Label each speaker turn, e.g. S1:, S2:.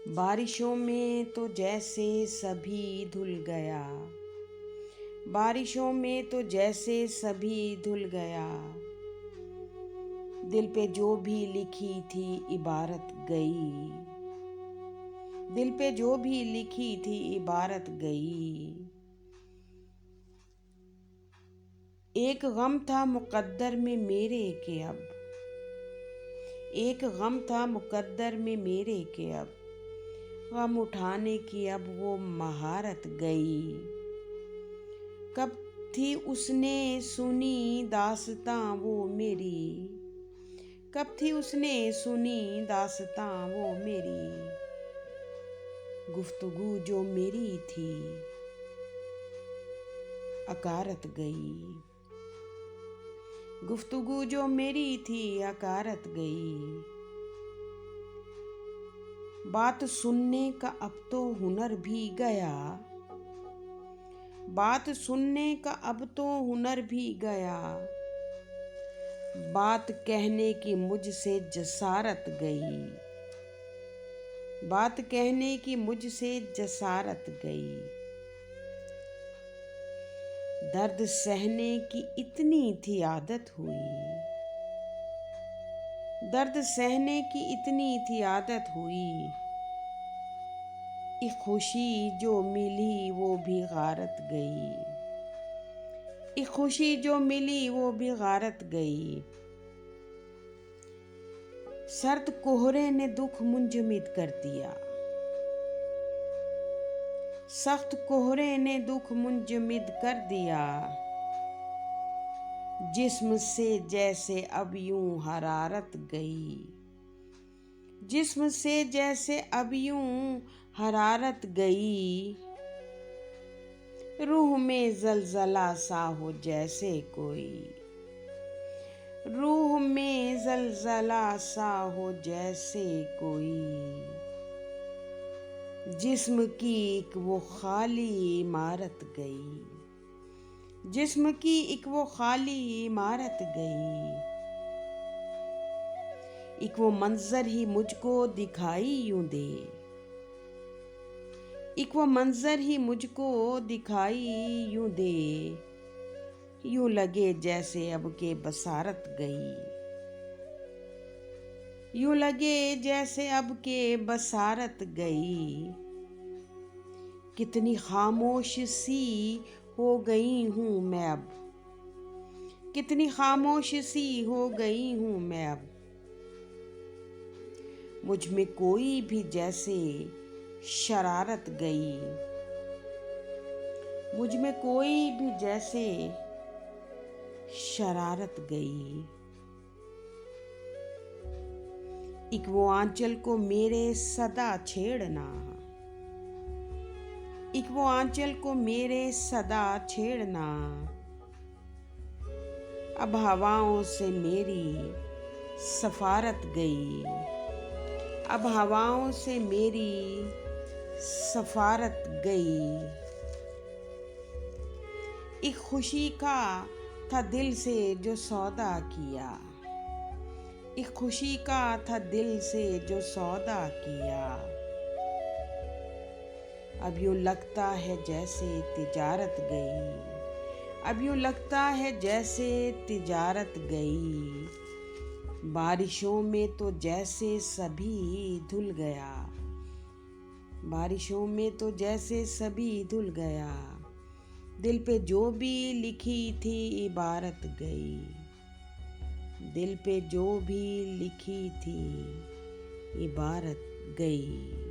S1: बारिशों में तो जैसे सभी धुल गया, बारिशों में तो जैसे सभी धुल गया। दिल पे जो भी लिखी थी इबारत गई, दिल पे जो भी लिखी थी इबारत गई। एक गम था मुकद्दर में मेरे के अब, एक गम था मुकद्दर में मेरे के अब, गम उठाने की अब वो महारत गई। कब थी उसने सुनी दास्तां वो मेरी, कब थी उसने सुनी दास्तां वो मेरी। गुफ्तगू जो मेरी थी अकारत गई, गुफ्तगू जो मेरी थी अकारत गई। बात सुनने का अब तो हुनर भी गया, बात सुनने का अब तो हुनर भी गया। बात कहने की मुझसे जसारत गई, बात कहने की मुझसे जसारत गई। दर्द सहने की इतनी थी आदत हुई, दर्द सहने की इतनी थी आदत हुई। एक खुशी जो मिली वो भी गारत गई, एक खुशी जो मिली वो भी गारत गई। सर्द कोहरे ने दुख मुंजमिद कर दिया, सख्त कोहरे ने दुख मुंजमिद कर दिया। जिस्म से जैसे अब यूं हरारत गई, जिस्म से जैसे अब यूं हरारत गई। रूह में जलजला सा हो जैसे कोई, रूह में जलजला सा हो जैसे कोई। जिस्म की एक वो खाली इमारत गई, जिस्म की एक वो खाली इमारत गई। एक वो मंजर ही मुझको दिखाई यूं दे, एक वो मंजर ही मुझको दिखाई यूं दे। यूं लगे जैसे अब के बसारत गई, यूं लगे जैसे अब के बसारत गई। कितनी खामोश सी हो गई हूँ मैं अब, कितनी खामोश सी हो गई हूँ मैं अब। मुझ में कोई भी जैसे शरारत गई, मुझ में कोई भी जैसे शरारत गई। एक वो आंचल को मेरे सदा छेड़ना, एक वो आंचल को मेरे सदा छेड़ना। अब हवाओं से मेरी सफारत गई, अब हवाओं से मेरी सफारत गई। एक खुशी का था दिल से जो सौदा किया, एक खुशी का था दिल से जो सौदा किया। अब यूं लगता है जैसे तिजारत गई, अब यूं लगता है जैसे तिजारत गई। बारिशों में तो जैसे सभी धुल गया, बारिशों में तो जैसे सभी धुल गया। दिल पे जो भी लिखी थी इबारत गई, दिल पे जो भी लिखी थी इबारत गई।